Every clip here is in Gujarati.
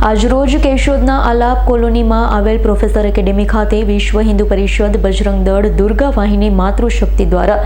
આજરોજ કેશોદના આલાપ કોલોનીમાં આવેલ પ્રોફેસર એકેડેમી ખાતે વિશ્વ હિન્દુ પરિષદ બજરંગ દળ દુર્ગા વાહિની માતૃશક્તિ દ્વારા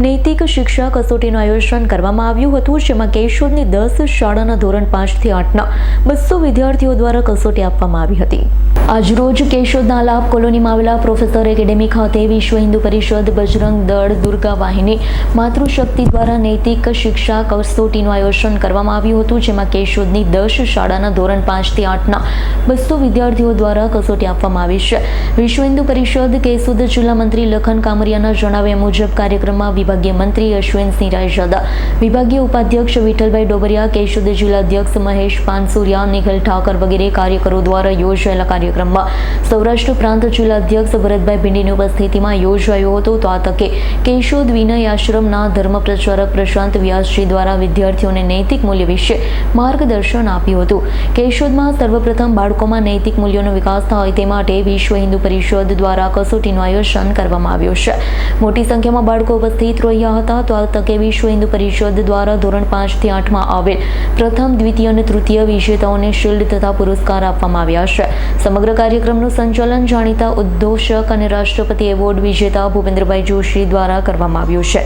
નૈતિક શિક્ષા કસોટીનું આયોજન કરવામાં આવ્યું હતું, જેમાં કેશોદની 10 શાળાના ધોરણ 5 થી 8ના 200 વિદ્યાર્થીઓ દ્વારા કસોટી આપવામાં આવી હતી। આજરોજ કેશોદના આલાપ કોલોનીમાં આવેલા પ્રોફેસર એકેડેમી ખાતે વિશ્વ હિન્દુ પરિષદ બજરંગ દળ દુર્ગા વાહિની માતૃશક્તિ દ્વારા નૈતિક શિક્ષા કસોટીનું આયોજન કરવામાં આવ્યું હતું, જેમાં કેશોદની 10 શાળાના ધોરણ 5 થી 8ના 200 વિદ્યાર્થીઓ દ્વારા કસોટી આપવામાં આવી છે। વિશ્વ હિન્દુ પરિષદ કેશોદ જિલ્લા મંત્રી લખન કામરિયાના જણાવ્યા મુજબ કાર્યક્રમમાં વિભાગીય મંત્રી અશ્વિનસિંહ રાયજાદા, વિભાગીય ઉપાધ્યક્ષ વિઠ્ઠલભાઈ ડોબરિયા, કેશોદ જિલ્લા અધ્યક્ષ મહેશ પાનસુરિયા, નિખિલ ઠાકર વગેરે કાર્યકરો દ્વારા યોજાયેલા કાર્યક્રમમાં સૌરાષ્ટ્ર પ્રાંત જિલ્લા અધ્યક્ષ ભરતભાઈ ભીંડીની ઉપસ્થિતિમાં યોજાયો હતો। તો આ તકે કેશોદ વિનય આશ્રમના ધર્મ પ્રચારક પ્રશાંત વ્યાસજી દ્વારા વિદ્યાર્થીઓને નૈતિક મૂલ્ય વિશે માર્ગદર્શન આપ્યું હતું। કેશોદમાં સર્વપ્રથમ બાળકોમાં નૈતિક મૂલ્યોનો વિકાસ થાય તે માટે વિશ્વ હિન્દુ પરિષદ દ્વારા કસોટીનું આયોજન કરવામાં આવ્યું છે। મોટી સંખ્યામાં બાળકો ઉપસ્થિત રહ્યા હતા। તો આ તકે વિશ્વ હિન્દુ પરિષદ દ્વારા ધોરણ 5 થી 8માં આવેલ પ્રથમ, દ્વિતીય અને તૃતીય વિજેતાઓને શિલ્ડ તથા પુરસ્કાર આપવામાં આવ્યા છે। સમગ્ર કાર્યક્રમનું સંચાલન જાણીતા ઉદ્ઘોષક અને રાષ્ટ્રપતિ એવોર્ડ વિજેતા ભૂપેન્દ્રભાઈ જોશી દ્વારા કરવામાં આવ્યું છે।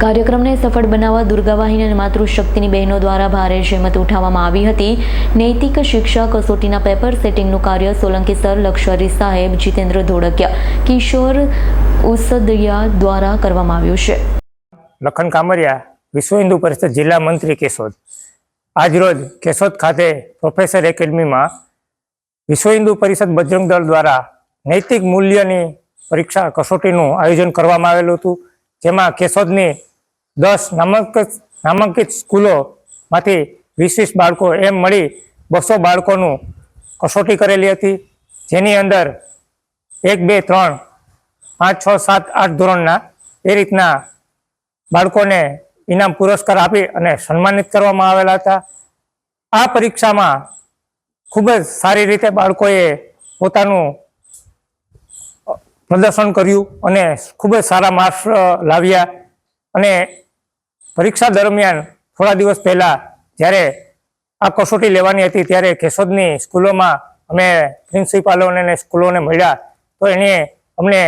કાર્યક્રમને સફળ બનાવવા દુર્ગા વાહિની અને માતૃશક્તિની બહેનો દ્વારા ભારે જહેમત ઉઠાવવામાં આવી હતી। નૈતિક શિક્ષા કસોટીના પેપર સેટિંગનું કાર્ય સોલંકી સર, લક્ષરી સાહેબ, જીતેન્દ્ર ધોળકિયા, કિશોર ઉસદિયા દ્વારા કરવામાં આવ્યું છે। લખન કામરિયા, વિશ્વ હિન્દુ પરિષદ જિલ્લા મંત્રી કેશોદ। આજરોજ કેશોદ ખાતે પ્રોફેસર એકેડમીમાં વિશ્વ હિન્દુ પરિષદ બજરંગ દળ દ્વારા નૈતિક મૂલ્યની પરીક્ષા કસોટીનું આયોજન કરવામાં આવેલું હતું, જેમાં કેશોદની 10 નામાંકિત સ્કૂલોમાંથી 20 બાળકો એમ મળી 200 બાળકોનું કસોટી કરેલી હતી, જેની અંદર 1, 2, 3, 5, 6, 7, 8 ધોરણના એ રીતના બાળકોને ઇનામ પુરસ્કાર આપી અને સન્માનિત કરવામાં આવેલા હતા। આ પરીક્ષામાં ખૂબ જ સારી રીતે બાળકોએ પોતાનું પ્રદર્શન કર્યું અને ખૂબ જ સારા માર્ક્સ લાવ્યા। અને પરીક્ષા દરમિયાન થોડા દિવસ પહેલાં જ્યારે આ કસોટી લેવાની હતી ત્યારે કેશોદની સ્કૂલોમાં અમે પ્રિન્સિપાલોને અને સ્કૂલોને મળ્યા, તો એને અમને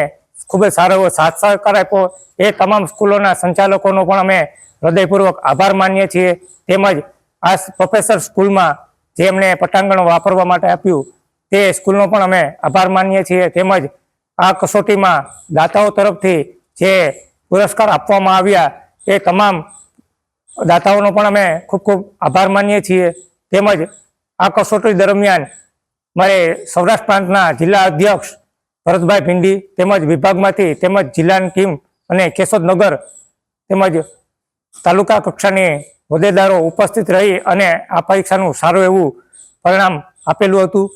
ખૂબ જ સારો એવો સાથ સહકાર આપ્યો। એ તમામ સ્કૂલોના સંચાલકોનો પણ અમે હૃદયપૂર્વક આભાર માનીએ છીએ। તેમજ આ પ્રોફેસર સ્કૂલમાં જે અમને પટાંગણ વાપરવા માટે આપ્યું તે સ્કૂલનો પણ અમે આભાર માનીએ છીએ। તેમજ આ કસોટીમાં દાતાઓ તરફથી જે પુરસ્કાર આપવામાં આવ્યા એ તમામ દાતાઓનો પણ અમે ખૂબ ખૂબ આભાર માનીએ છીએ। તેમજ આ કસોટી દરમિયાન મારે સૌરાષ્ટ્ર પ્રાંતના જિલ્લા અધ્યક્ષ ભરતભાઈ ભીંડી તેમજ વિભાગમાંથી તેમજ જિલ્લાની ટીમ અને કેશોદ નગર તેમજ તાલુકા કક્ષાની હોદ્દેદારો ઉપસ્થિત રહી અને આ પરીક્ષાનું સારું એવું પરિણામ આપેલું હતું।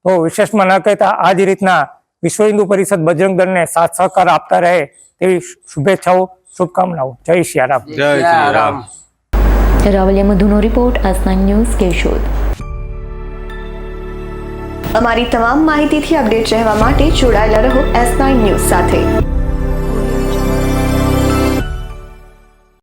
તો વિશેષમાં ન કહેતા આ જ રીતના વિશ્વ હિન્દુ પરિષદ બજરંગ દળને સાથ સહકાર આપતા રહે તેવી શુભેચ્છાઓ, શુભકામનાઓ। જય સિયારામ। જય સિયારામ। રાવલિયા મધુનો રિપોર્ટ, S9 ન્યૂઝ, કેશોદ। અમારી તમામ માહિતીથી અપડેટ રહેવા માટે જોડાયેલા રહો S9 ન્યૂઝ સાથે।